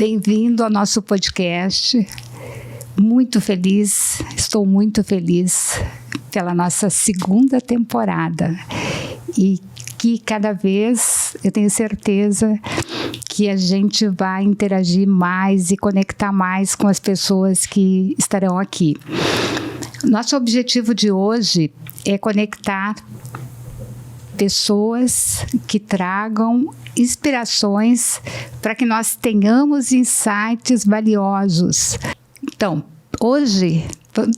Bem-vindo ao nosso podcast. Muito feliz, estou muito feliz pela nossa segunda temporada e que cada vez eu tenho certeza que a gente vai interagir mais e conectar mais com as pessoas que estarão aqui. Nosso objetivo de hoje é conectar pessoas que tragam inspirações para que nós tenhamos insights valiosos. Então, hoje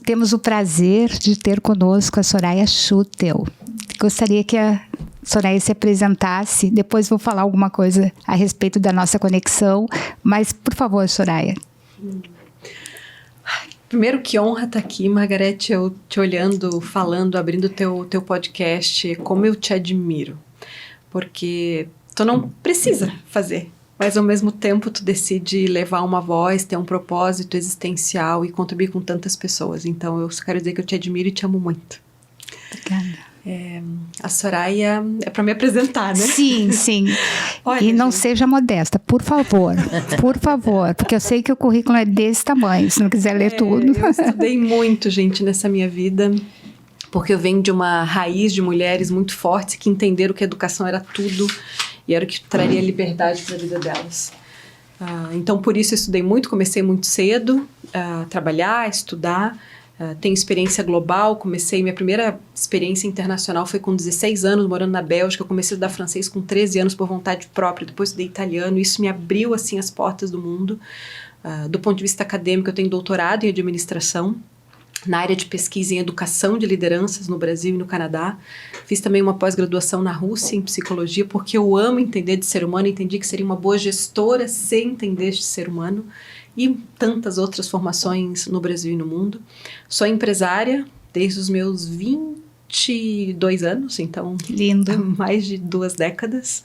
temos o prazer de ter conosco a Soraya Schutel. Gostaria que a Soraya se apresentasse, depois vou falar alguma coisa a respeito da nossa conexão, mas, por favor, Soraya. Primeiro, que honra estar aqui, Margarete, eu te olhando, falando, abrindo teu podcast, como eu te admiro, porque tu não precisa fazer, mas ao mesmo tempo tu decide levar uma voz, ter um propósito existencial e contribuir com tantas pessoas, então eu só quero dizer que eu te admiro e te amo muito. Obrigada. A Soraya é para me apresentar, né? Sim, sim. Olha, e não gente, seja modesta, por favor, porque eu sei que o currículo é desse tamanho, se não quiser ler tudo. Eu estudei muito, gente, nessa minha vida, porque eu venho de uma raiz de mulheres muito fortes que entenderam que a educação era tudo e era o que traria liberdade para a vida delas. Então, por isso eu estudei muito, comecei muito cedo a trabalhar, a estudar. Tenho experiência global, minha primeira experiência internacional foi com 16 anos, morando na Bélgica. Eu comecei a estudar francês com 13 anos por vontade própria, depois estudei italiano. Isso me abriu assim as portas do mundo. Do ponto de vista acadêmico, eu tenho doutorado em administração, na área de pesquisa em educação de lideranças no Brasil e no Canadá. Fiz também uma pós-graduação na Rússia em psicologia, porque eu amo entender de ser humano, entendi que seria uma boa gestora sem entender de ser humano, e tantas outras formações no Brasil e no mundo. Sou empresária desde os meus 22 anos, então lindo, mais de 2 décadas,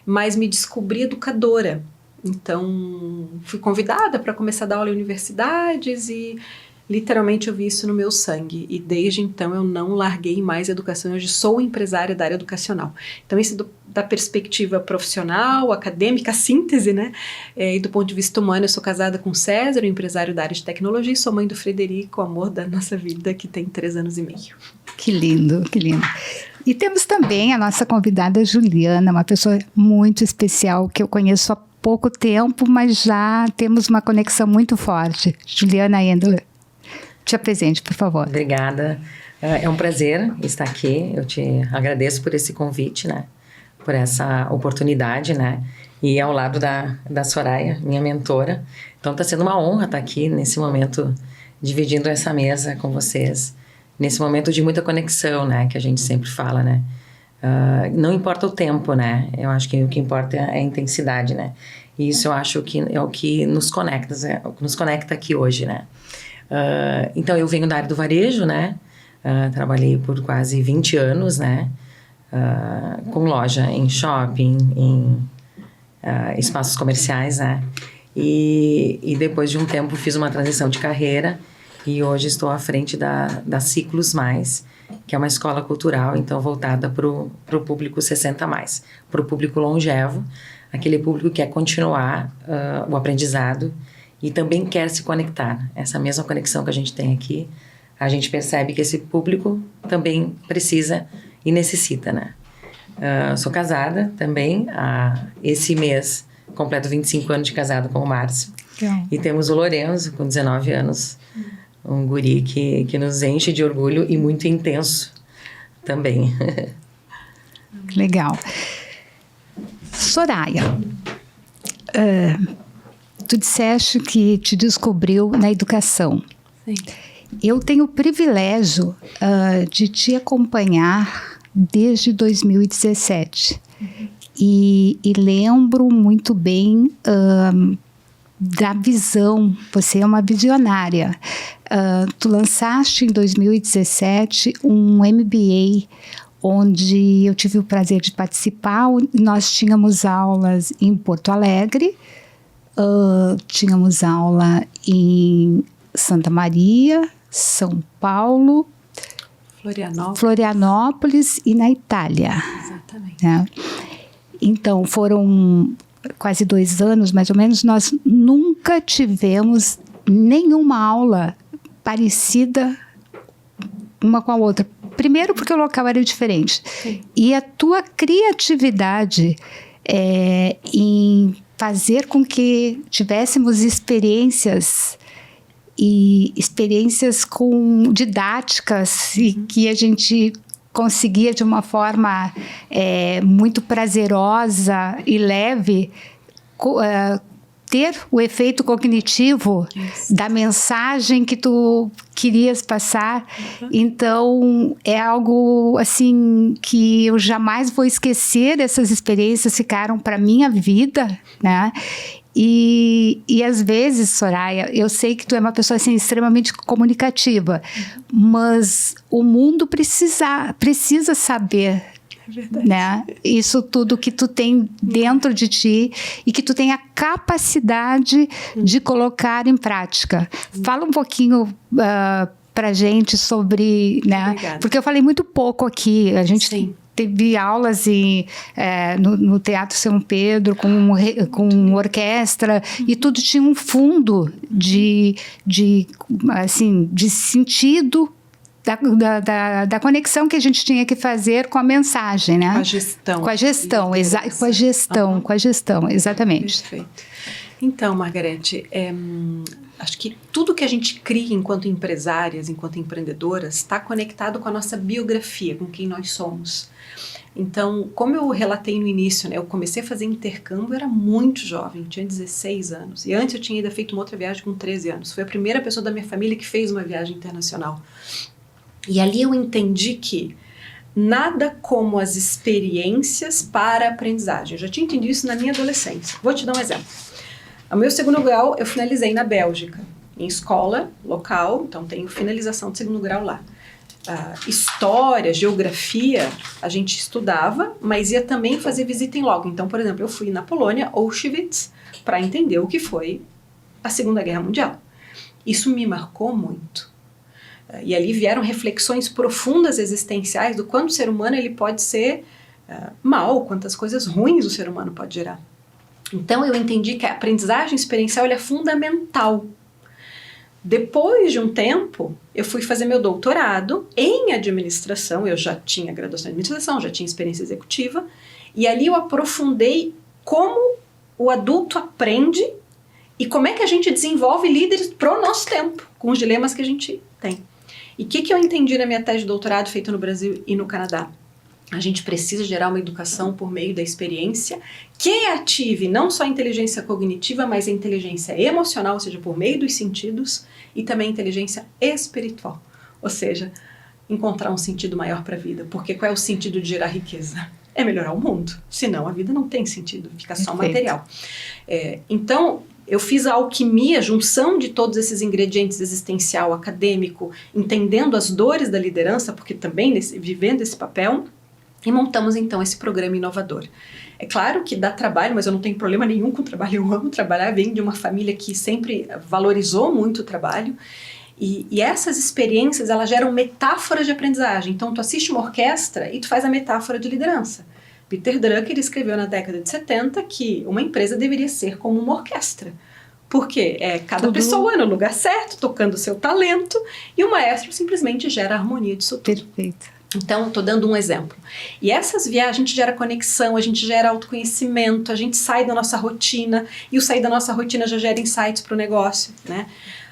mas me descobri educadora. Então fui convidada para começar a dar aula em universidades e literalmente eu vi isso no meu sangue, e desde então eu não larguei mais a educação. Hoje sou empresária da área educacional. Então isso da perspectiva profissional, acadêmica, a síntese, né? E do ponto de vista humano, eu sou casada com César, um empresário da área de tecnologia, e sou mãe do Frederico, o amor da nossa vida, que tem 3 anos e meio. Que lindo, que lindo. E temos também a nossa convidada Juliana, uma pessoa muito especial que eu conheço há pouco tempo, mas já temos uma conexão muito forte. Juliana Endler. Te apresente, por favor. Obrigada. É um prazer estar aqui. Eu te agradeço por esse convite, né? Por essa oportunidade, né? E ao lado da Soraya, minha mentora. Então, está sendo uma honra estar aqui nesse momento, dividindo essa mesa com vocês. Nesse momento de muita conexão, né? Que a gente sempre fala, né? Não importa o tempo, né? Eu acho que o que importa é a intensidade, né? E isso eu acho que é o que nos conecta aqui hoje, né? Então, eu venho da área do varejo, né? Trabalhei por quase 20 anos, né? Com loja em shopping, em espaços comerciais, né? E depois de um tempo fiz uma transição de carreira e hoje estou à frente da Ciclos Mais, que é uma escola cultural, então voltada para o público 60+, para o público longevo, aquele público que quer continuar o aprendizado e também quer se conectar. Essa mesma conexão que a gente tem aqui, a gente percebe que esse público também precisa e necessita, né? Sou casada também, esse mês completo 25 anos de casado com o Márcio. E temos o Lorenzo, com 19 anos, um guri que nos enche de orgulho e muito intenso também. Legal. Soraya, tu disseste que te descobriu na educação. Sim. Eu tenho o privilégio de te acompanhar desde 2017. E lembro muito bem da visão. Você é uma visionária. Tu lançaste em 2017 um MBA, onde eu tive o prazer de participar. Nós tínhamos aulas em Porto Alegre, tínhamos aula em Santa Maria, São Paulo, Florianópolis e na Itália. Exatamente. Né? Então, foram quase 2 anos, mais ou menos, nós nunca tivemos nenhuma aula parecida uma com a outra. Primeiro porque o local era diferente. Sim. E a tua criatividade em fazer com que tivéssemos experiências com didáticas e que a gente conseguia de uma forma muito prazerosa e leve ter o efeito cognitivo da mensagem que tu querias passar. Então, é algo assim que eu jamais vou esquecer. Essas experiências ficaram para minha vida, né? E às vezes, Soraya, eu sei que tu é uma pessoa assim, extremamente comunicativa, mas o mundo precisa saber, né? Isso tudo que tu tem dentro de ti e que tu tem a capacidade de colocar em prática. Fala um pouquinho pra gente sobre, né? Obrigada. Porque eu falei muito pouco aqui. A gente teve aulas no Teatro São Pedro com orquestra e tudo tinha um fundo de sentido da conexão que a gente tinha que fazer com a mensagem, né? Com a gestão, exatamente. Perfeito. Então, Margarete, acho que tudo que a gente cria enquanto empresárias, enquanto empreendedoras, está conectado com a nossa biografia, com quem nós somos. Então, como eu relatei no início, né, eu comecei a fazer intercâmbio, eu era muito jovem, tinha 16 anos. E antes eu tinha ainda feito uma outra viagem com 13 anos. Fui a primeira pessoa da minha família que fez uma viagem internacional. E ali eu entendi que nada como as experiências para a aprendizagem. Eu já tinha entendido isso na minha adolescência. Vou te dar um exemplo. O meu segundo grau eu finalizei na Bélgica, em escola local, então tenho finalização de segundo grau lá. História, geografia, a gente estudava, mas ia também fazer visita em loco. Então, por exemplo, eu fui na Polônia, Auschwitz, para entender o que foi a Segunda Guerra Mundial. Isso me marcou muito. E ali vieram reflexões profundas existenciais do quanto o ser humano ele pode ser mal, quantas coisas ruins o ser humano pode gerar. Então eu entendi que a aprendizagem experiencial é fundamental. Depois de um tempo, eu fui fazer meu doutorado em administração, eu já tinha graduação em administração, já tinha experiência executiva, e ali eu aprofundei como o adulto aprende e como é que a gente desenvolve líderes para o nosso tempo, com os dilemas que a gente tem. E o que eu entendi na minha tese de doutorado feita no Brasil e no Canadá? A gente precisa gerar uma educação por meio da experiência que ative não só a inteligência cognitiva, mas a inteligência emocional, ou seja, por meio dos sentidos, e também a inteligência espiritual, ou seja, encontrar um sentido maior para a vida. Porque qual é o sentido de gerar riqueza? É melhorar o mundo, senão a vida não tem sentido, fica só material. Então, eu fiz a alquimia, a junção de todos esses ingredientes existencial, acadêmico, entendendo as dores da liderança, porque também vivendo esse papel, e montamos então esse programa inovador. É claro que dá trabalho, mas eu não tenho problema nenhum com o trabalho, eu amo trabalhar, venho de uma família que sempre valorizou muito o trabalho, e essas experiências, elas geram metáforas de aprendizagem. Então tu assiste uma orquestra e tu faz a metáfora de liderança. Peter Drucker escreveu na década de 70 que uma empresa deveria ser como uma orquestra. Porque cada pessoa no lugar certo, tocando o seu talento, e o maestro simplesmente gera a harmonia disso tudo. Perfeito. Então, estou dando um exemplo. E essas viagens, a gente gera conexão, a gente gera autoconhecimento, a gente sai da nossa rotina, e o sair da nossa rotina já gera insights para o negócio, né?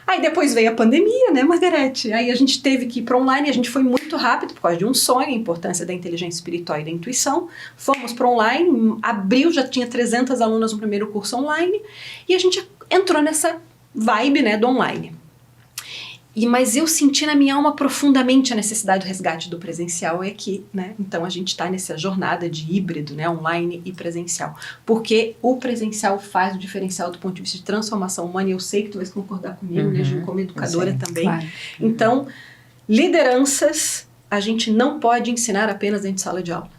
Aí depois veio a pandemia, né, Margarete? Aí a gente teve que ir para online, a gente foi muito rápido por causa de um sonho, a importância da inteligência espiritual e da intuição. Fomos para online, abril já tinha 300 alunas no primeiro curso online, e a gente entrou nessa vibe, né, do online. Mas eu senti na minha alma profundamente a necessidade do resgate do presencial aqui, né? Então a gente está nessa jornada de híbrido, né? Online e presencial. Porque o presencial faz o diferencial do ponto de vista de transformação humana, e eu sei que tu vais concordar comigo, né, Gil, como educadora também. Claro. Então, lideranças, a gente não pode ensinar apenas dentro de sala de aula.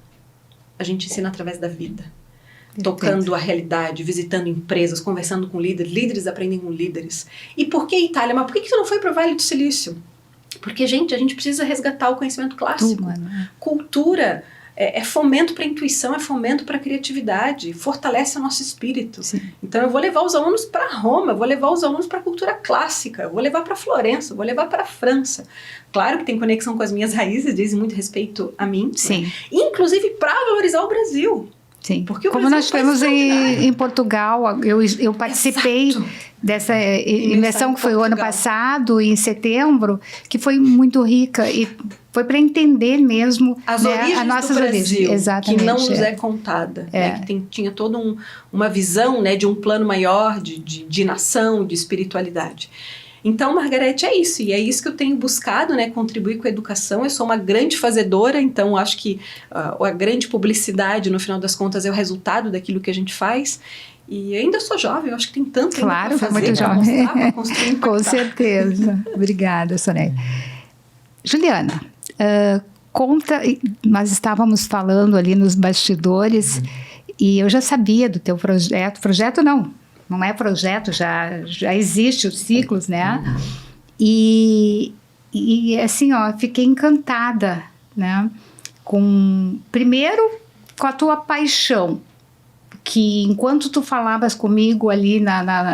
A gente ensina através da vida. Tocando a realidade, visitando empresas, conversando com líderes, líderes aprendem com líderes. E por que Itália? Mas por que você não foi para o Vale do Silício? Porque, gente, a gente precisa resgatar o conhecimento clássico. Cultura, é fomento para a intuição, é fomento para a criatividade, fortalece o nosso espírito. Sim. Então eu vou levar os alunos para Roma, eu vou levar os alunos para a cultura clássica, eu vou levar para Florença, eu vou levar para a França. Claro que tem conexão com as minhas raízes, diz muito respeito a mim. Sim. Né? Inclusive para valorizar o Brasil. Sim. Porque o como Brasil nós temos em Portugal, eu participei dessa imersão que foi o ano passado, em setembro, que foi muito rica e foi para entender mesmo as origens as nossas do Brasil, origens. Exatamente, que não nos é contada, né? Que tinha toda uma visão, né, de um plano maior de nação, de espiritualidade. Então, Margarete, é isso, e é isso que eu tenho buscado, né, contribuir com a educação. Eu sou uma grande fazedora, então acho que a grande publicidade, no final das contas, é o resultado daquilo que a gente faz. E ainda sou jovem, eu acho que tem tanto claro, para fazer, muito jovem. para construir, com certeza. Obrigada, Soraya. Juliana, conta, nós estávamos falando ali nos bastidores, e eu já sabia do teu projeto não é projeto, já existe os ciclos, né? E assim, fiquei encantada, né? Primeiro, com a tua paixão, que enquanto tu falavas comigo ali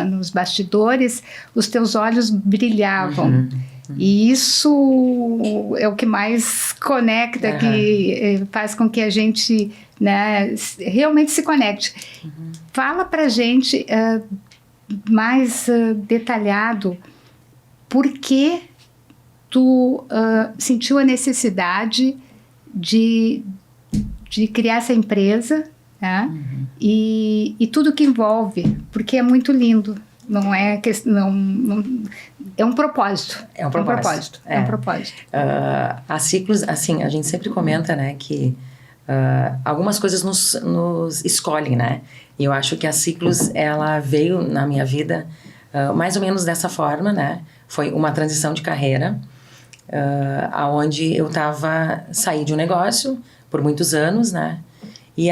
nos bastidores, os teus olhos brilhavam. E isso é o que mais conecta, que faz com que a gente, né, realmente se conecte. Fala pra gente mais detalhado por que tu sentiu a necessidade de criar essa empresa, né? E tudo que envolve, porque é muito lindo. Não é questão, é um propósito. É um propósito. A Ciclos, assim, a gente sempre comenta, né, que algumas coisas nos escolhem, né? E eu acho que a Ciclos, ela veio na minha vida mais ou menos dessa forma, né? Foi uma transição de carreira, aonde eu saí de um negócio por muitos anos, né? E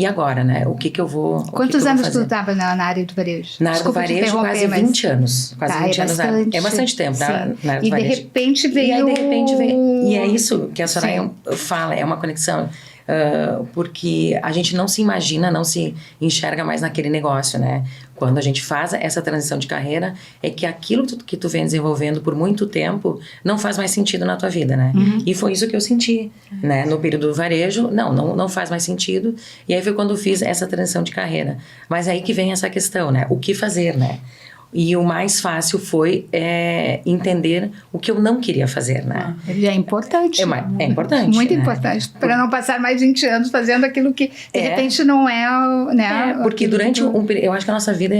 agora, né? O que eu vou Quantos anos tu estava na área do varejo? Na área do varejo, quase 20 anos. Quase 20 anos. É bastante tempo na área do varejo. E de repente veio... E é isso que a Soraya fala, é uma conexão. Porque a gente não se imagina, não se enxerga mais naquele negócio, né? Quando a gente faz essa transição de carreira, é que aquilo que tu vem desenvolvendo por muito tempo não faz mais sentido na tua vida, né? E foi isso que eu senti, né? No período do varejo, não faz mais sentido. E aí foi quando eu fiz essa transição de carreira. Mas aí que vem essa questão, né? O que fazer, né? E o mais fácil foi entender o que eu não queria fazer, né? É importante. É importante. Muito importante. Para não passar mais 20 anos fazendo aquilo que, de repente, não é... Né, porque durante eu acho que a nossa vida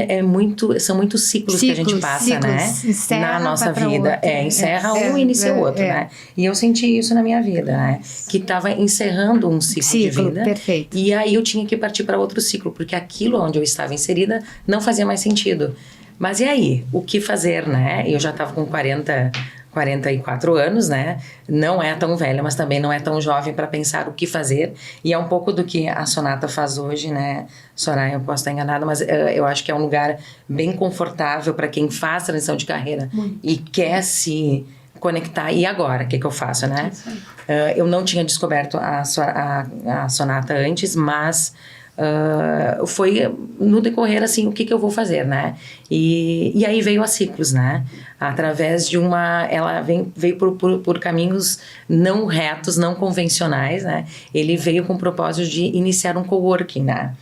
são muitos ciclos que a gente passa, né? Na nossa vida. Encerra um e inicia o outro, né? E eu senti isso na minha vida, né? Que estava encerrando um ciclo de vida. Perfeito. E aí eu tinha que partir para outro ciclo, porque aquilo onde eu estava inserida não fazia mais sentido. Mas e aí? O que fazer, né? Eu já estava com 44 anos, né? Não é tão velha, mas também não é tão jovem para pensar o que fazer. E é um pouco do que a Sonata faz hoje, né? Soraya, eu posso estar enganada, mas eu acho que é um lugar bem confortável para quem faz transição de carreira e quer se conectar. E agora? O que eu faço, né? Eu não tinha descoberto a Sonata antes, mas... foi no decorrer assim, o que eu vou fazer, né? E aí veio a Ciclos, né? Através de ela veio por caminhos não retos, não convencionais, né? Ele veio com o propósito de iniciar um coworking, né?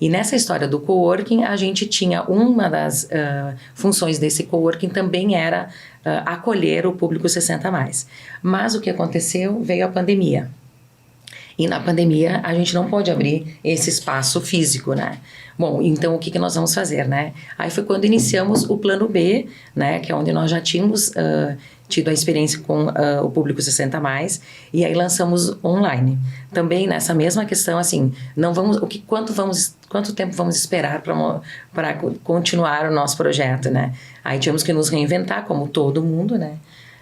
E nessa história do coworking, a gente tinha uma das funções desse coworking também era acolher o público 60+. Mas o que aconteceu? Veio a pandemia. E na pandemia, a gente não pôde abrir esse espaço físico, né? Bom, então o que nós vamos fazer, né? Aí foi quando iniciamos o plano B, né? Que é onde nós já tínhamos tido a experiência com o público 60+, e aí lançamos online. Também nessa mesma questão, assim, quanto tempo vamos esperar para continuar o nosso projeto, né? Aí tivemos que nos reinventar, como todo mundo, né?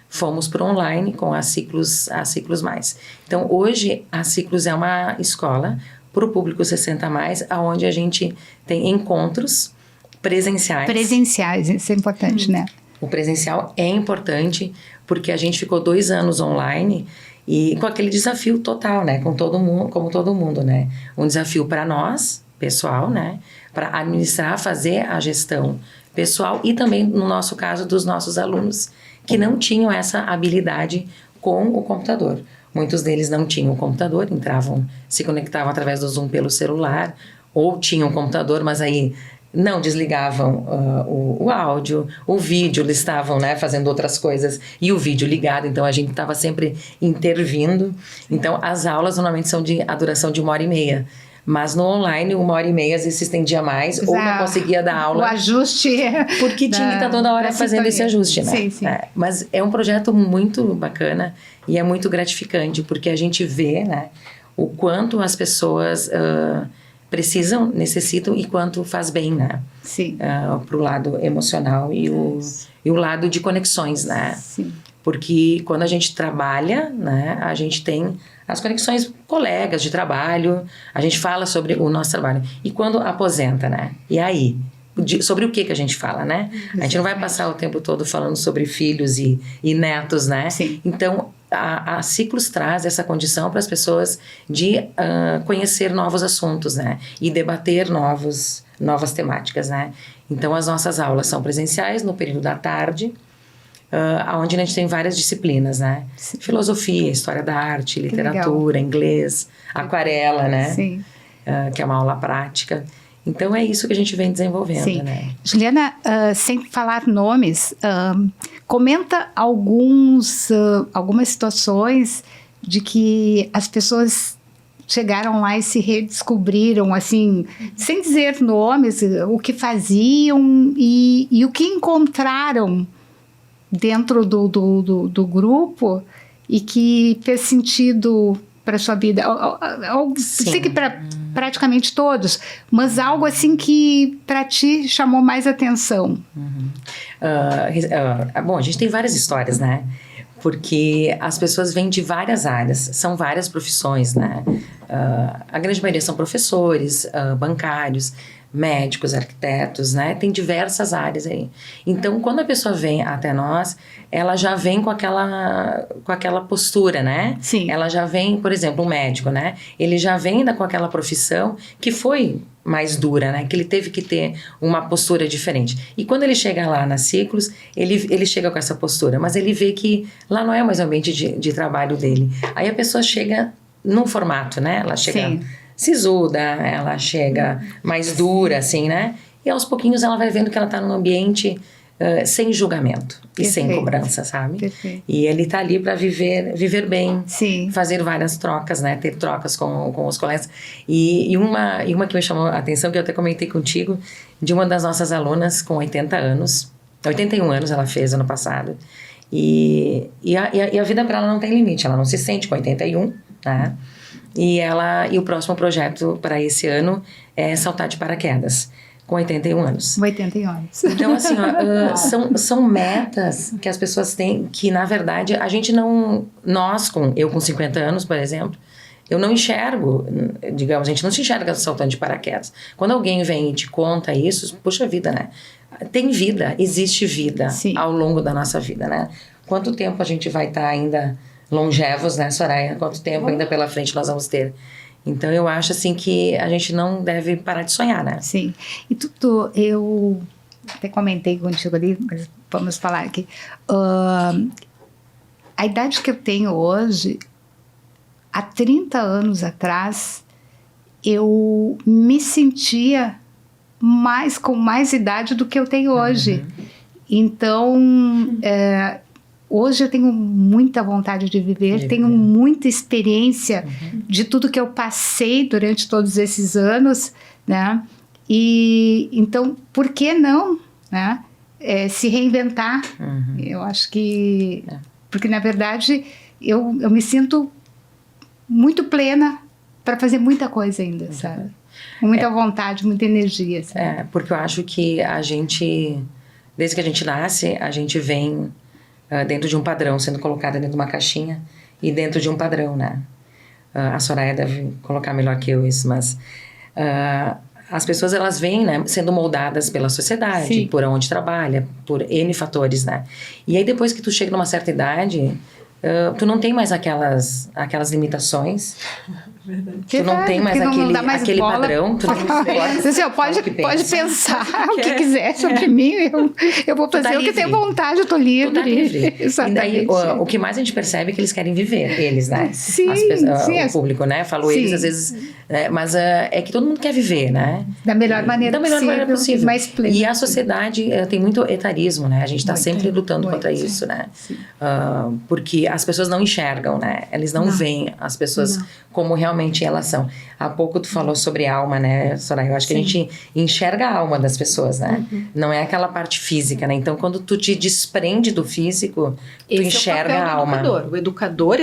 Fomos para online com a Ciclos Mais. Então, hoje, a Ciclos é uma escola para o público 60+, onde a gente tem encontros presenciais. Presenciais, isso é importante, né? O presencial é importante porque a gente ficou 2 anos online E com aquele desafio total, né? Com todo mundo, como todo mundo, né? Um desafio para nós, pessoal, né? Para administrar, fazer a gestão pessoal e também, no nosso caso, dos nossos alunos que não tinham essa habilidade com o computador. Muitos deles não tinham computador, entravam, se conectavam através do Zoom pelo celular, ou tinham computador, mas aí não desligavam o áudio, o vídeo, eles estavam, né, fazendo outras coisas e o vídeo ligado, então a gente estava sempre intervindo. Então as aulas normalmente são a duração de 1h30. Mas no online, 1h30 às vezes se estendia mais, ou não conseguia dar aula. O ajuste. Porque tinha que estar toda hora fazendo esse ajuste, né? Sim, sim. Mas é um projeto muito bacana e é muito gratificante, porque a gente vê, né, o quanto as pessoas precisam, necessitam e quanto faz bem, né? Sim. Pro lado emocional e o lado de conexões, né? Sim. Porque quando a gente trabalha, né, a gente tem as conexões com colegas de trabalho, a gente fala sobre o nosso trabalho. E quando aposenta, né? E aí? Sobre o que a gente fala, né? Exatamente. A gente não vai passar o tempo todo falando sobre filhos e netos, né? Sim. Então, a Ciclos traz essa condição para as pessoas de conhecer novos assuntos, né? E debater novas temáticas, né? Então, as nossas aulas são presenciais no período da tarde, onde a gente tem várias disciplinas, né? Sim. Filosofia, história da arte, literatura, inglês, aquarela, né? Sim. Que é uma aula prática. Então, é isso que a gente vem desenvolvendo, sim. né? Juliana, sem falar nomes, comenta algumas situações de que as pessoas chegaram lá e se redescobriram, assim, sem dizer nomes, o que faziam e o que encontraram dentro do grupo e que fez sentido para sua vida. Sei que para praticamente todos, mas algo assim que para ti chamou mais atenção. Bom, a gente tem várias histórias, né? Porque as pessoas vêm de várias áreas, são várias profissões, né? A grande maioria são professores, bancários, médicos, arquitetos, né? Tem diversas áreas aí. Então, quando a pessoa vem até nós, ela já vem com aquela postura, né? Sim. Ela já vem, por exemplo, um médico, né? Ele já vem com aquela profissão que foi mais dura, né? Que ele teve que ter uma postura diferente. E quando ele chega lá na Ciclos, ele chega com essa postura, mas ele vê que lá não é mais o ambiente de trabalho dele. Aí a pessoa chega num formato, né? Ela chega... Sim. Sisuda, ela chega mais dura, assim, né? E aos pouquinhos ela vai vendo que ela tá num ambiente sem julgamento e sem cobrança, sabe? Perfeito. E ele tá ali para viver bem, sim. fazer várias trocas, né? Ter trocas com os colegas. E uma que me chamou a atenção, que eu até comentei contigo, de uma das nossas alunas com 81 anos ela fez ano passado. E a vida para ela não tem limite, ela não se sente com 81, né? E o próximo projeto para esse ano é saltar de paraquedas, com 81 anos. 81 anos. Então, assim, são metas que as pessoas têm, que na verdade a gente não... Eu com 50 anos, por exemplo, eu não enxergo, digamos, a gente não se enxerga saltando de paraquedas. Quando alguém vem e te conta isso, puxa vida, né? Tem vida, existe vida Sim. ao longo da nossa vida, né? Quanto tempo a gente vai estar ainda... longevos, né, Soraya? Quanto tempo ainda pela frente nós vamos ter? Então, eu acho, assim, que a gente não deve parar de sonhar, né? Sim. E eu até comentei contigo ali, mas vamos falar aqui. A idade que eu tenho hoje, há 30 anos atrás, eu me sentia com mais idade do que eu tenho hoje. Então, hoje eu tenho muita vontade de viver, tenho muita experiência de tudo que eu passei durante todos esses anos, né? E então, por que não, né? Se reinventar? Eu acho que... Porque, na verdade, eu me sinto muito plena para fazer muita coisa ainda, sabe? Com muita vontade, muita energia, sabe? Porque eu acho que a gente, desde que a gente nasce, a gente vem... dentro de um padrão, sendo colocada dentro de uma caixinha e dentro de um padrão, né? A Soraya deve colocar melhor que eu isso, mas as pessoas, elas vêm, né, sendo moldadas pela sociedade, Sim. por onde trabalha, por N fatores, né? E aí, depois que tu chega numa certa idade, tu não tem mais aquelas limitações. Verdade. Tu não tem mais aquele padrão. Tu não pode pensar o que quiser sobre mim. Eu vou fazer o que tenho vontade, eu tô livre. Tu tá livre. Exatamente. E daí, o que mais a gente percebe é que eles querem viver, eles, né? Sim, o público, né? Falou eles, às vezes... mas é que todo mundo quer viver, né? Da melhor maneira possível. Mais plena. E a sociedade tem muito etarismo, né? A gente está sempre lutando contra isso, né? Porque as pessoas não enxergam, né? Eles não veem as pessoas como realmente elas são. Há pouco tu falou sobre alma, né, Soraya? Eu acho que a gente enxerga a alma das pessoas, né? Não é aquela parte física, né? Então, quando tu te desprende do físico, tu enxerga a alma. O educador,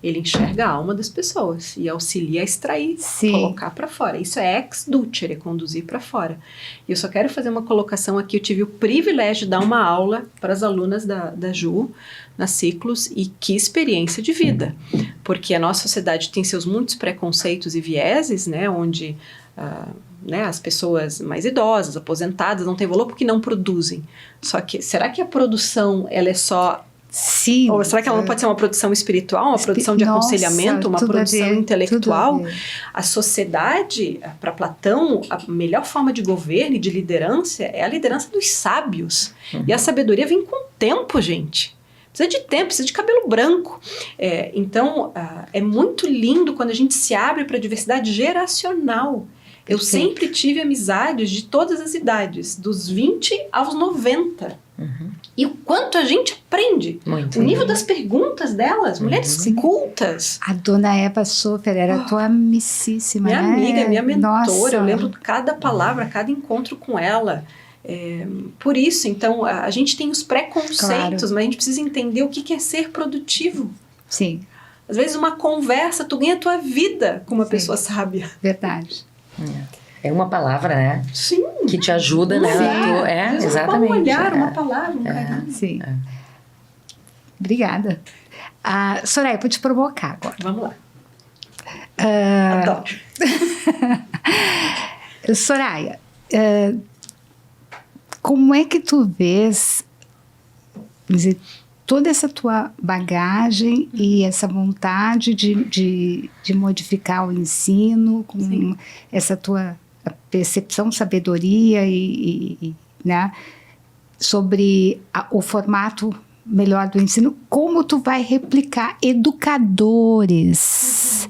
ele enxerga a alma das pessoas e auxilia a extrair, colocar para fora. Isso é ex-ducere, é conduzir para fora. E eu só quero fazer uma colocação aqui. Eu tive o privilégio de dar uma aula para as alunas da Ju, na Ciclos, e que experiência de vida. Porque a nossa sociedade tem seus muitos preconceitos e vieses, né, onde as pessoas mais idosas, aposentadas, não têm valor porque não produzem. Só que, será que a produção, ela é só... Sim. Ou será que ela não pode ser uma produção espiritual, uma produção de aconselhamento, uma produção intelectual? A sociedade, para Platão, a melhor forma de governo e de liderança é a liderança dos sábios. E a sabedoria vem com tempo, gente. Precisa de tempo, precisa de cabelo branco. Então, é muito lindo quando a gente se abre para a diversidade geracional. Eu sempre tive amizades de todas as idades, dos 20 aos 90. E o quanto a gente aprende. Muito. O nível das perguntas delas, mulheres cultas. A dona Eva Sofer era tua amicíssima, minha né? amiga, minha mentora. Nossa. Eu lembro cada palavra, cada encontro com ela. Por isso, então, a gente tem os preconceitos, mas a gente precisa entender o que é ser produtivo. Sim. Às vezes uma conversa, tu ganha a tua vida com uma pessoa sábia. Verdade. É uma palavra, né? Sim. Que te ajuda, né? Exatamente. Um olhar, uma palavra, um carinho. Sim. Obrigada. Soraya, vou te provocar agora. Vamos lá. Adoro. Soraya, como é que tu vês, dizer, toda essa tua bagagem e essa vontade de modificar o ensino, com essa tua percepção, sabedoria né, sobre o formato melhor do ensino, como tu vai replicar educadores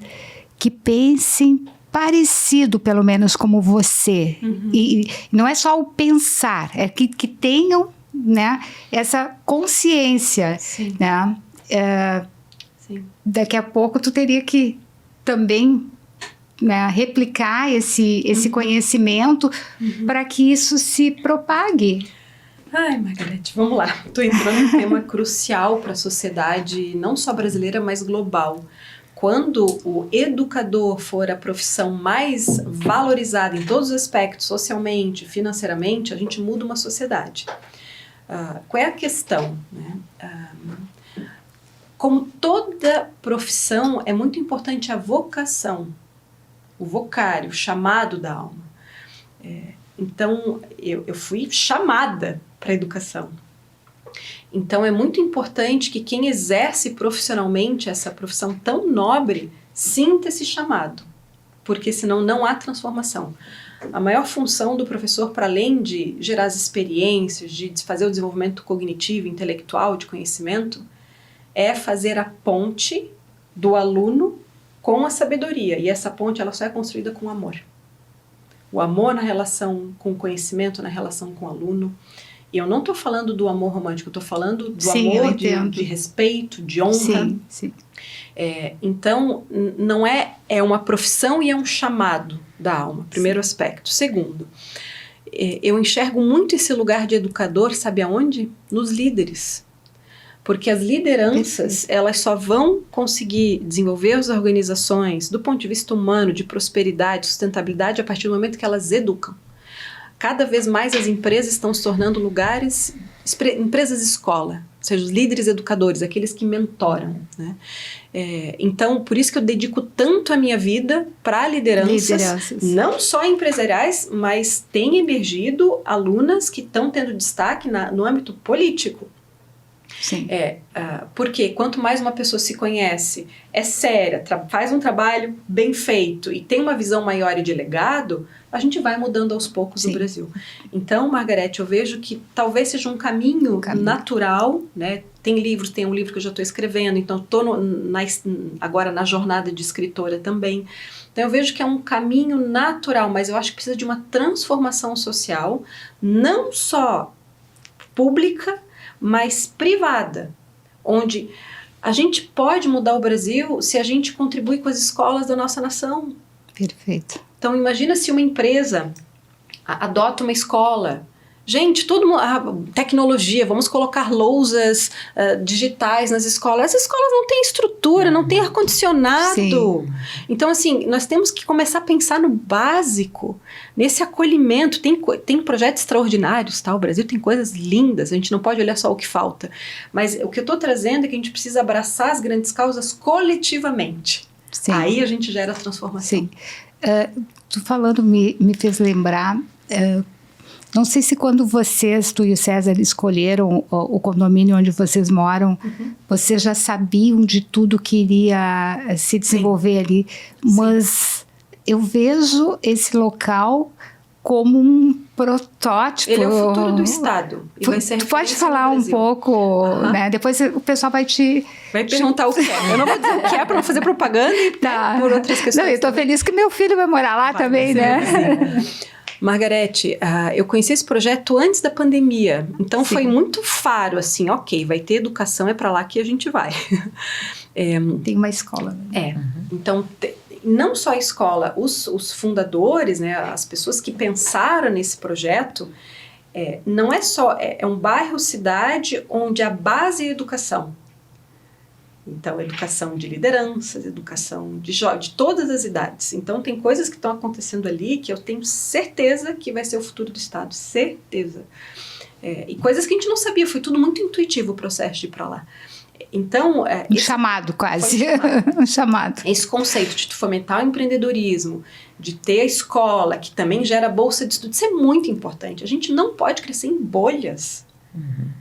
que pensem parecido, pelo menos, como você. E não é só o pensar, é que tenham, né, essa consciência. Né? Daqui a pouco tu teria que também, né, replicar esse conhecimento para que isso se propague. Ai, Margarete, vamos lá. Estou entrando em um tema crucial para a sociedade, não só brasileira, mas global. Quando o educador for a profissão mais valorizada em todos os aspectos, socialmente, financeiramente, a gente muda uma sociedade. Qual é a questão? Né? Como toda profissão, é muito importante a vocação, o vocário, o chamado da alma. Então, eu fui chamada para a educação. Então, é muito importante que quem exerce profissionalmente essa profissão tão nobre sinta esse chamado, porque senão não há transformação. A maior função do professor, para além de gerar as experiências, de fazer o desenvolvimento cognitivo, intelectual, de conhecimento, é fazer a ponte do aluno com a sabedoria. E essa ponte ela só é construída com amor. O amor na relação com o conhecimento, na relação com o aluno. E eu não estou falando do amor romântico, eu estou falando do amor de respeito, de honra. Sim. Então, não é uma profissão e é um chamado da alma, primeiro aspecto. Segundo, eu enxergo muito esse lugar de educador, sabe aonde? Nos líderes. Porque as lideranças, elas só vão conseguir desenvolver as organizações do ponto de vista humano, de prosperidade, sustentabilidade, a partir do momento que elas educam. Cada vez mais as empresas estão se tornando lugares, empresas escola, ou seja, os líderes educadores, aqueles que mentoram. Né? Então, por isso que eu dedico tanto a minha vida para lideranças, não só empresariais, mas tem emergido alunas que estão tendo destaque no âmbito político. Sim. Porque quanto mais uma pessoa se conhece, é séria, faz um trabalho bem feito e tem uma visão maior e de legado, a gente vai mudando aos poucos o Brasil. Então, Margarete, eu vejo que talvez seja um caminho natural, né? Tem um livro que eu já estou escrevendo, então estou agora na jornada de escritora também. Então eu vejo que é um caminho natural, mas eu acho que precisa de uma transformação social, não só pública, mas privada, onde a gente pode mudar o Brasil se a gente contribuir com as escolas da nossa nação. Perfeito. Então imagina se uma empresa adota uma escola. Gente, todo mundo, tecnologia, vamos colocar lousas digitais nas escolas. As escolas não têm estrutura, não têm ar-condicionado. Então, assim, nós temos que começar a pensar no básico, nesse acolhimento. Tem projetos extraordinários, tá? O Brasil tem coisas lindas, a gente não pode olhar só o que falta. Mas o que eu estou trazendo é que a gente precisa abraçar as grandes causas coletivamente. Sim. Aí a gente gera a transformação. Sim. Tu falando me fez lembrar... não sei se quando vocês, tu e o César, escolheram o condomínio onde vocês moram, vocês já sabiam de tudo que iria se desenvolver ali, mas eu vejo esse local como um protótipo. Ele é o futuro do Estado. E vai ser tu pode falar um pouco, né? Depois o pessoal vai perguntar o que é. Eu não vou dizer o que é para não fazer propaganda e por outras questões. Não, eu estou feliz que meu filho vai morar lá também, né? Margarete, eu conheci esse projeto antes da pandemia, então foi muito faro, assim, ok, vai ter educação, é para lá que a gente vai. Tem uma escola. Né? Então, não só a escola, os fundadores, né, as pessoas que pensaram nesse projeto, não é só, é um bairro, cidade, onde a base é a educação. Então, educação de lideranças, educação de todas as idades. Então, tem coisas que estão acontecendo ali que eu tenho certeza que vai ser o futuro do Estado. Certeza. E coisas que a gente não sabia. Foi tudo muito intuitivo o processo de ir para lá. Então... chamado quase. Um chamado. Esse conceito de fomentar o empreendedorismo, de ter a escola, que também gera bolsa de estudo, isso é muito importante. A gente não pode crescer em bolhas.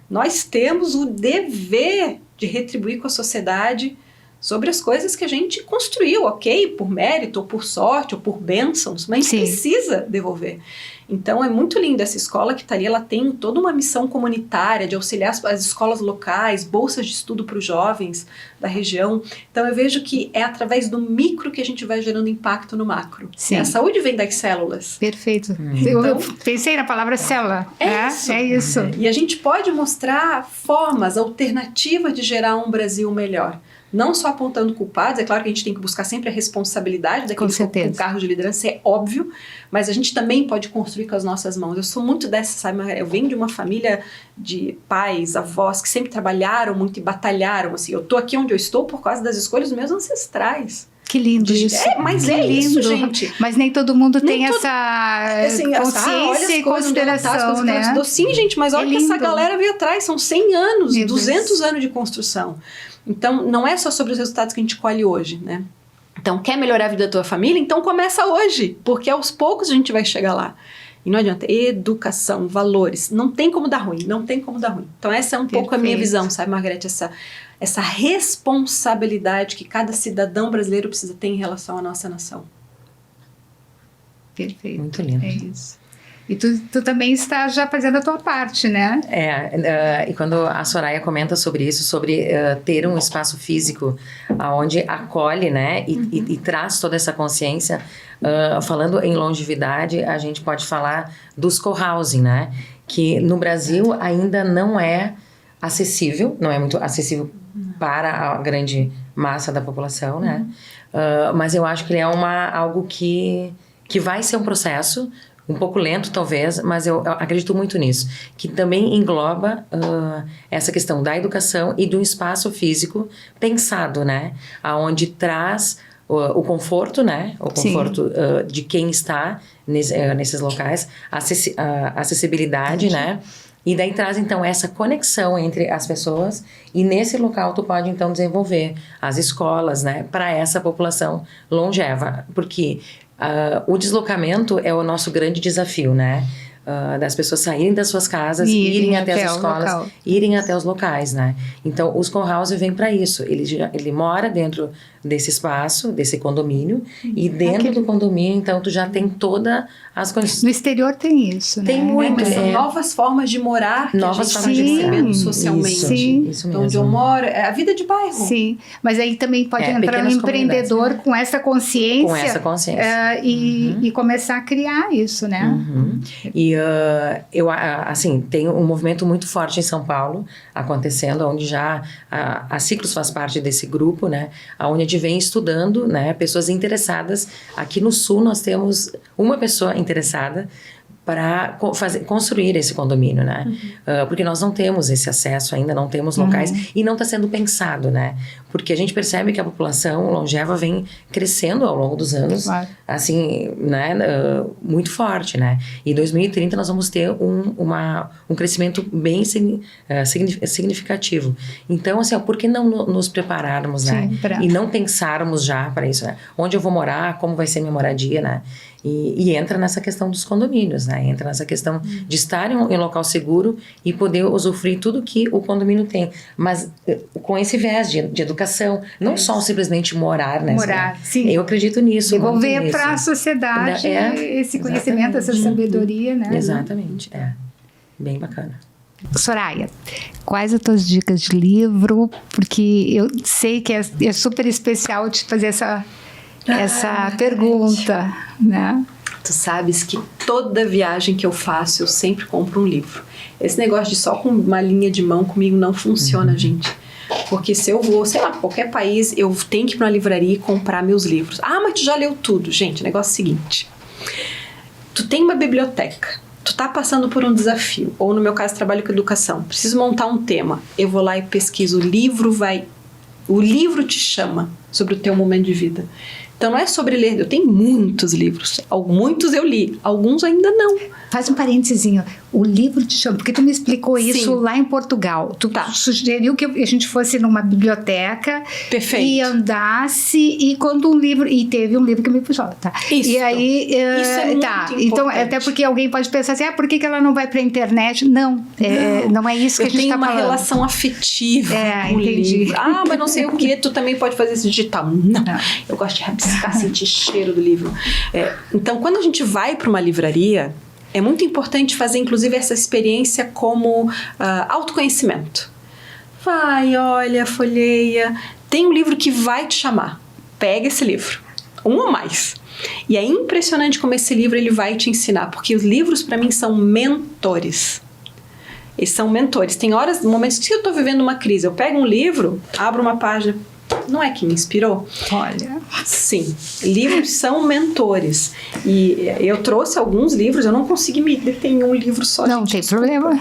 Nós temos o dever de retribuir com a sociedade sobre as coisas que a gente construiu, ok? Por mérito, ou por sorte, ou por bênçãos, mas a gente precisa devolver. Então, é muito linda essa escola que está ali, ela tem toda uma missão comunitária de auxiliar as escolas locais, bolsas de estudo para os jovens da região. Então, eu vejo que é através do micro que a gente vai gerando impacto no macro. Sim. A saúde vem das células. Perfeito. Eu pensei na palavra célula. É isso. E a gente pode mostrar formas alternativas de gerar um Brasil melhor. Não só apontando culpados, é claro que a gente tem que buscar sempre a responsabilidade daqueles com cargos de liderança, é óbvio, mas a gente também pode construir com as nossas mãos. Eu sou muito dessa, sabe, eu venho de uma família de pais, avós, que sempre trabalharam muito e batalharam, assim, eu tô aqui onde eu estou por causa das escolhas dos meus ancestrais. Que lindo isso. Mas é lindo, isso, gente. Mas nem todo mundo tem essa consciência e consideração, né? Sim, gente, mas olha que essa galera veio atrás, são 100 anos, 200 anos de construção. Então, não é só sobre os resultados que a gente colhe hoje, né? Então, quer melhorar a vida da tua família? Então começa hoje, porque aos poucos a gente vai chegar lá. E não adianta, educação, valores, não tem como dar ruim, não tem como dar ruim. Então essa é um pouco a minha visão, sabe, Margarete? Essa responsabilidade que cada cidadão brasileiro precisa ter em relação à nossa nação. Perfeito. Muito lindo. É isso. E tu também está já fazendo a tua parte, né? E quando a Soraya comenta sobre isso, sobre ter um espaço físico onde acolhe, né, e traz toda essa consciência, falando em longevidade, a gente pode falar dos co-housing, né, que no Brasil ainda não é acessível, não é muito acessível para a grande massa da população, né, mas eu acho que ele é algo que vai ser um processo um pouco lento, talvez, mas eu acredito muito nisso. Que também engloba essa questão da educação e do espaço físico pensado, né? Aonde traz o conforto, né? O conforto de quem está nesses locais, a acessibilidade, né? E daí traz, então, essa conexão entre as pessoas e nesse local tu pode, então, desenvolver as escolas, né? Para essa população longeva. Porque... o deslocamento é o nosso grande desafio, né? das pessoas saírem das suas casas, E irem até as escolas, local. irem até os locais, né? Então, os co-housing vem para isso. Ele mora dentro desse espaço, desse condomínio, e dentro do condomínio, então, tu já tem toda as condições. No exterior tem isso, né? Tem muito, Mas são novas formas de morar que Novas a gente formas está de morar. recebendo Sim, socialmente. sim. Isso Então, mesmo. onde eu moro, é a vida de bairro. Sim, mas aí também pode entrar um pequenas empreendedor com essa consciência. Com essa consciência. E começar a criar isso, né? Uhum. E assim, tem um movimento muito forte em São Paulo acontecendo, onde já a Ciclos faz parte desse grupo, né? Onde a gente vem estudando, né? Pessoas interessadas. Aqui no Sul nós temos uma pessoa interessada para construir esse condomínio, né? Porque nós não temos esse acesso ainda, não temos locais e não está sendo pensado, né? Porque a gente percebe que a população longeva vem crescendo ao longo dos anos, Claro. assim, né? Muito forte, né? E em 2030 nós vamos ter um crescimento bem significativo. Então, assim, por que não nos prepararmos, né? Sim, E não pensarmos já para isso, né? Onde eu vou morar, como vai ser minha moradia, né? E entra nessa questão dos condomínios, né? Entra nessa questão de estar em um local seguro e poder usufruir tudo que o condomínio tem. Mas com esse viés de educação, não só simplesmente morar, né? Morar, sim. Eu acredito nisso. Devolver para a sociedade esse conhecimento, essa sabedoria, né? Exatamente, bem bacana. Soraya, quais as tuas dicas de livro? Porque eu sei que é super especial te fazer essa pergunta, né? Tu sabes que toda viagem que eu faço, eu sempre compro um livro. Esse negócio de só com uma linha de mão comigo não funciona, gente. Porque se eu vou, sei lá, qualquer país, eu tenho que ir para uma livraria e comprar meus livros. Ah, mas tu já leu tudo. Gente, o negócio é o seguinte. Tu tem uma biblioteca. Tu tá passando por um desafio. Ou no meu caso, trabalho com educação. Preciso montar um tema. Eu vou lá e pesquiso. O livro te chama sobre o teu momento de vida. Então não é sobre ler, eu tenho muitos livros, muitos eu li, alguns ainda não. Faz um parentezinho, o livro te chama, porque tu me explicou isso lá em Portugal. Tu sugeriu que a gente fosse numa biblioteca. Perfeito. E andasse, e quando um livro, e teve um livro que me puxou, tá? Isso. E aí, isso é muito importante. Então, até porque alguém pode pensar assim, por que ela não vai pra internet? Não, não é isso que a gente tá falando. Eu tenho uma relação afetiva com o entendi. livro. Mas não sei o que, tu também pode fazer isso digital. Não, eu gosto de rabiscar, sentir cheiro do livro. Então, quando a gente vai para uma livraria, é muito importante fazer, inclusive, essa experiência como autoconhecimento. Vai, olha, folheia. Tem um livro que vai te chamar. Pega esse livro. Um ou mais. E é impressionante como esse livro ele vai te ensinar. Porque os livros, para mim, são mentores. Eles são mentores. Tem horas, momentos que eu estou vivendo uma crise. Eu pego um livro, abro uma página... Não é que me inspirou? Olha. Sim, livros são mentores. E eu trouxe alguns livros, eu não consegui me deter em um livro só. Não tem problema.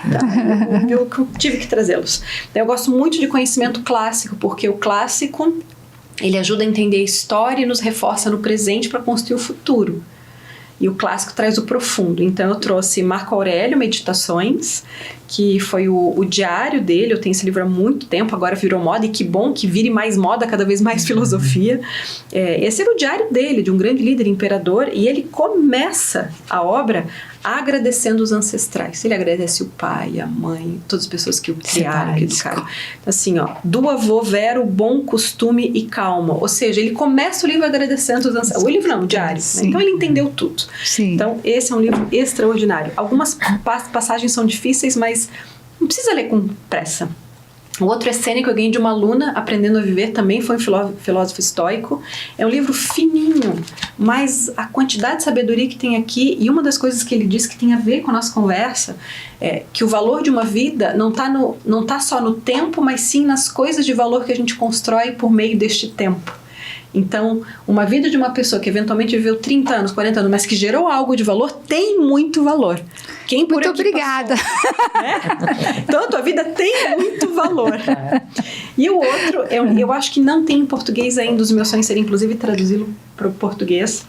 Eu tive que trazê-los. Eu gosto muito de conhecimento clássico, porque o clássico, ele ajuda a entender a história e nos reforça no presente para construir o futuro. E o clássico traz o profundo. Então eu trouxe Marco Aurélio, Meditações, que foi o diário dele. Eu tenho esse livro há muito tempo, agora virou moda, e que bom que vire mais moda, cada vez mais filosofia. Esse era o diário dele, de um grande líder, imperador, e ele começa a obra agradecendo os ancestrais. Ele agradece o pai, a mãe, todas as pessoas que o criaram, que educaram. Assim, do avô vero, bom costume e calma. Ou seja, ele começa o livro agradecendo os ancestrais. O livro não, o diário. Né? Então ele entendeu tudo. Sim. Então esse é um livro extraordinário. Algumas passagens são difíceis, mas não precisa ler com pressa. O outro essênio que eu ganhei de uma aluna Aprendendo a Viver também foi um filósofo estoico. É um livro fininho, mas a quantidade de sabedoria que tem aqui, e uma das coisas que ele diz que tem a ver com a nossa conversa, é que o valor de uma vida não tá só no tempo, mas sim nas coisas de valor que a gente constrói por meio deste tempo. Então, uma vida de uma pessoa que eventualmente viveu 30 anos, 40 anos, mas que gerou algo de valor, tem muito valor. Quem por muito aqui obrigada. Passou, né? Então, a tua vida tem muito valor. E o outro, eu acho que não tem em português ainda, os meus sonhos seriam inclusive traduzi-lo para o português.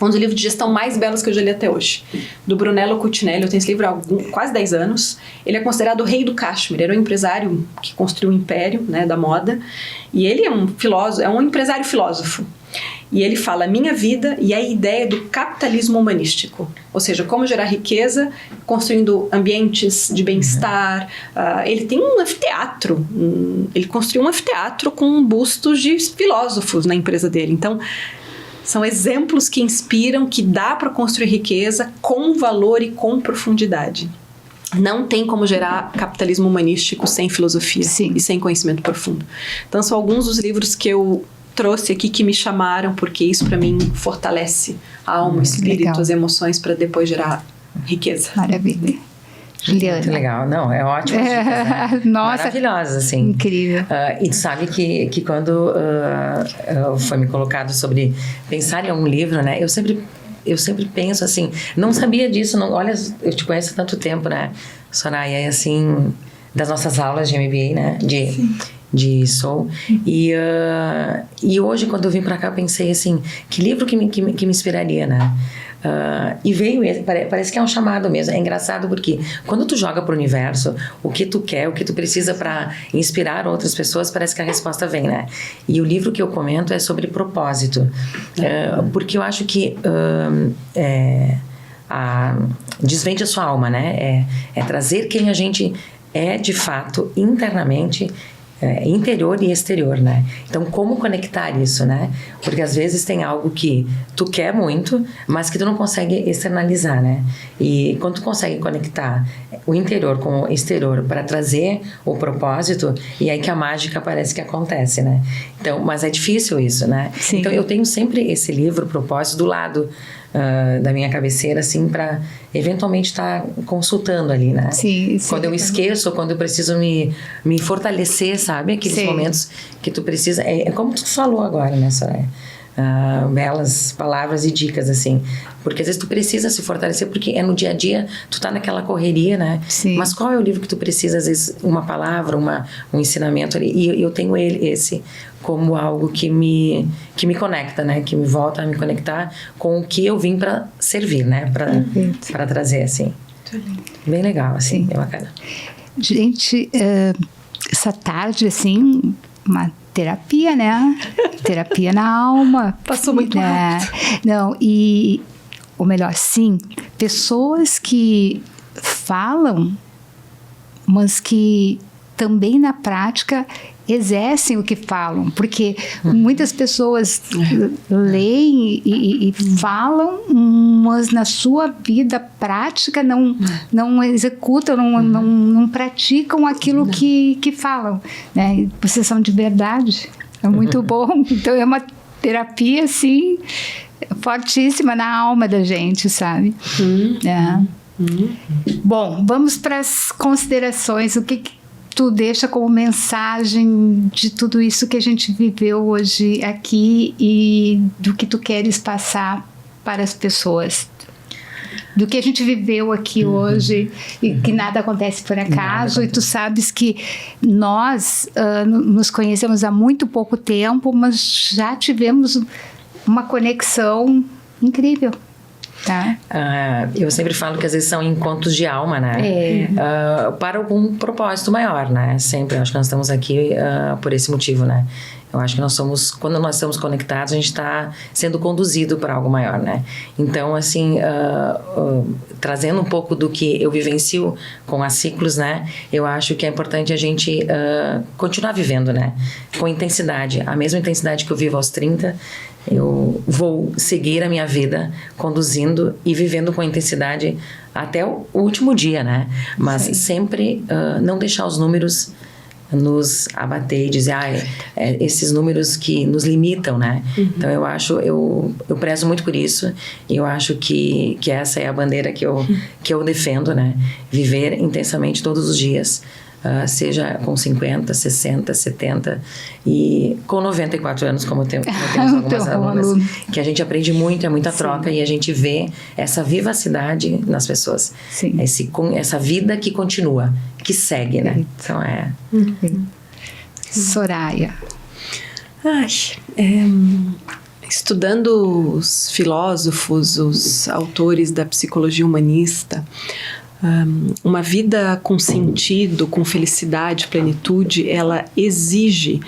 Um dos livros de gestão mais belos que eu já li até hoje, do Brunello Cucinelli. Eu tenho esse livro há quase 10 anos. Ele é considerado o rei do Kashmir. Ele era um empresário que construiu um império, né, da moda. E ele é um filósofo, é um empresário filósofo. E ele fala a minha vida e a ideia do capitalismo humanístico. Ou seja, como gerar riqueza construindo ambientes de bem-estar. Ele tem um anfiteatro. Ele construiu um anfiteatro com bustos de filósofos na empresa dele. Então, são exemplos que inspiram que dá para construir riqueza com valor e com profundidade. Não tem como gerar capitalismo humanístico sem filosofia. Sim. E sem conhecimento profundo. Então, são alguns dos livros que eu trouxe aqui que me chamaram, porque isso para mim fortalece a alma, o espírito, legal. as emoções para depois gerar riqueza. Maravilha. Juliana. Muito legal. Não, é ótimo. Dicas, né? Nossa. Maravilhosa, assim. Incrível. E tu sabe que quando foi me colocado sobre pensar em algum livro, né? Eu sempre penso assim, não sabia disso, olha, eu te conheço há tanto tempo, né, Soraya, e assim, das nossas aulas de MBA, né, de Soul, e hoje quando eu vim pra cá eu pensei assim, que livro que me inspiraria, né, e veio, parece que é um chamado mesmo. É engraçado porque quando tu joga pro universo o que tu quer, o que tu precisa para inspirar outras pessoas, parece que a resposta vem, né? E o livro que eu comento é sobre propósito, porque eu acho que desvende a sua alma, né? É trazer quem a gente é de fato internamente, interior e exterior, né? Então, como conectar isso, né? Porque às vezes tem algo que tu quer muito, mas que tu não consegue externalizar, né? E quando tu consegue conectar o interior com o exterior para trazer o propósito, e aí que a mágica parece que acontece, né? Então, mas é difícil isso, né? Sim. Então, eu tenho sempre esse livro, Propósito, do lado da minha cabeceira, assim, para eventualmente estar consultando ali, né? Sim, quando eu esqueço, quando eu preciso me fortalecer, sabe? Aqueles momentos que tu precisa... É como tu falou agora, né, Soraya? Belas palavras e dicas, assim. Porque às vezes tu precisa se fortalecer, porque é no dia a dia, tu tá naquela correria, né? Sim. Mas qual é o livro que tu precisa, às vezes, uma palavra, um ensinamento ali? E eu tenho esse como algo que me conecta, né? Que me volta a me conectar com o que eu vim para servir, né? Para trazer, assim. Bem legal, assim. Bem bacana. Gente, essa tarde, assim, uma terapia, né? Terapia na alma. Passou muito rápido. Não, ou melhor, sim, pessoas que falam, mas que também na prática exercem o que falam, porque muitas pessoas leem e falam, mas na sua vida prática não executam, não praticam aquilo que falam, né? Vocês são de verdade, é muito bom. Então é uma terapia assim fortíssima na alma da gente, sabe? Bom, vamos para as considerações. O que tu deixa como mensagem de tudo isso que a gente viveu hoje aqui e do que tu queres passar para as pessoas? Do que a gente viveu aqui hoje e que nada acontece por acaso, e tu sabes que nós nos conhecemos há muito pouco tempo, mas já tivemos uma conexão incrível. Tá. Eu sempre falo que às vezes são encontros de alma, né? Para algum propósito maior, né? Sempre, acho que nós estamos aqui por esse motivo, né? Eu acho que quando nós estamos conectados, a gente está sendo conduzido para algo maior, né? Então, assim, trazendo um pouco do que eu vivencio com as ciclos, né? Eu acho que é importante a gente continuar vivendo, né? Com intensidade, a mesma intensidade que eu vivo aos 30, eu vou seguir a minha vida conduzindo e vivendo com intensidade até o último dia, né? Mas sempre não deixar os números nos abater e dizer, esses números que nos limitam, né? Então eu prezo muito por isso, e eu acho que essa é a bandeira que eu defendo, né? Viver intensamente todos os dias, seja com 50, 60, 70 e com 94 anos, como temos algumas alunas, que a gente aprende muito, é muita troca, e a gente vê essa vivacidade nas pessoas. Sim. Essa vida que continua, que segue, né? Então Soraya. Estudando os filósofos, os autores da psicologia humanista, Uma vida com sentido, com felicidade, plenitude, ela exige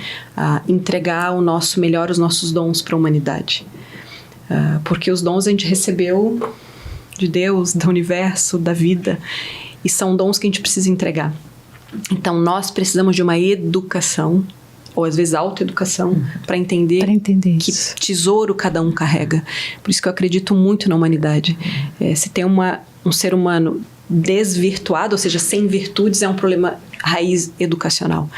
entregar o nosso melhor, os nossos dons para a humanidade. Porque os dons a gente recebeu de Deus, do universo, da vida, e são dons que a gente precisa entregar. Então, nós precisamos de uma educação, ou às vezes autoeducação, para entender que tesouro cada um carrega. Por isso que eu acredito muito na humanidade. Se tem um ser humano desvirtuado, ou seja, sem virtudes, é um problema raiz educacional.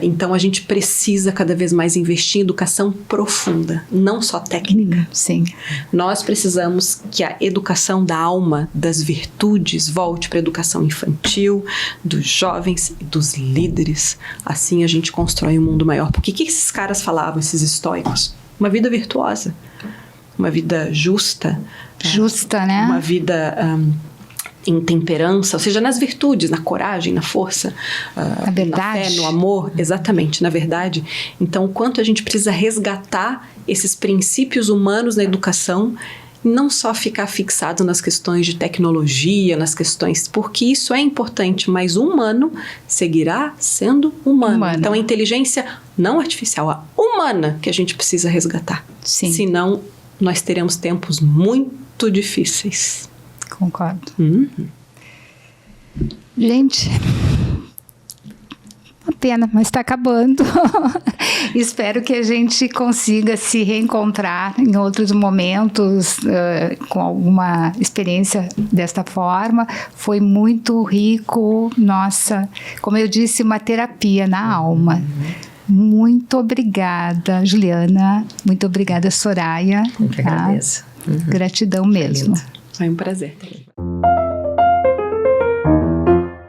Então, a gente precisa cada vez mais investir em educação profunda, não só técnica. Sim. Nós precisamos que a educação da alma, das virtudes, volte para a educação infantil, dos jovens e dos líderes. Assim a gente constrói um mundo maior. Porque o que esses caras falavam, esses estoicos? Uma vida virtuosa, uma vida justa. Justa, né? Uma vida em temperança, ou seja, nas virtudes, na coragem, na força, na verdade, na fé, no amor, exatamente, na verdade. Então, o quanto a gente precisa resgatar esses princípios humanos na educação, não só ficar fixado nas questões de tecnologia, nas questões, porque isso é importante, mas o humano seguirá sendo humano. Então, a inteligência não artificial, a humana, que a gente precisa resgatar. Sim. Senão, nós teremos tempos muito difíceis. Concordo. Gente, uma pena, mas está acabando. Espero que a gente consiga se reencontrar em outros momentos com alguma experiência desta forma. Foi muito rico, nossa, como eu disse, uma terapia na alma. Muito obrigada, Juliana. Muito obrigada, Soraya. Eu que agradeço. Gratidão mesmo. Foi um prazer.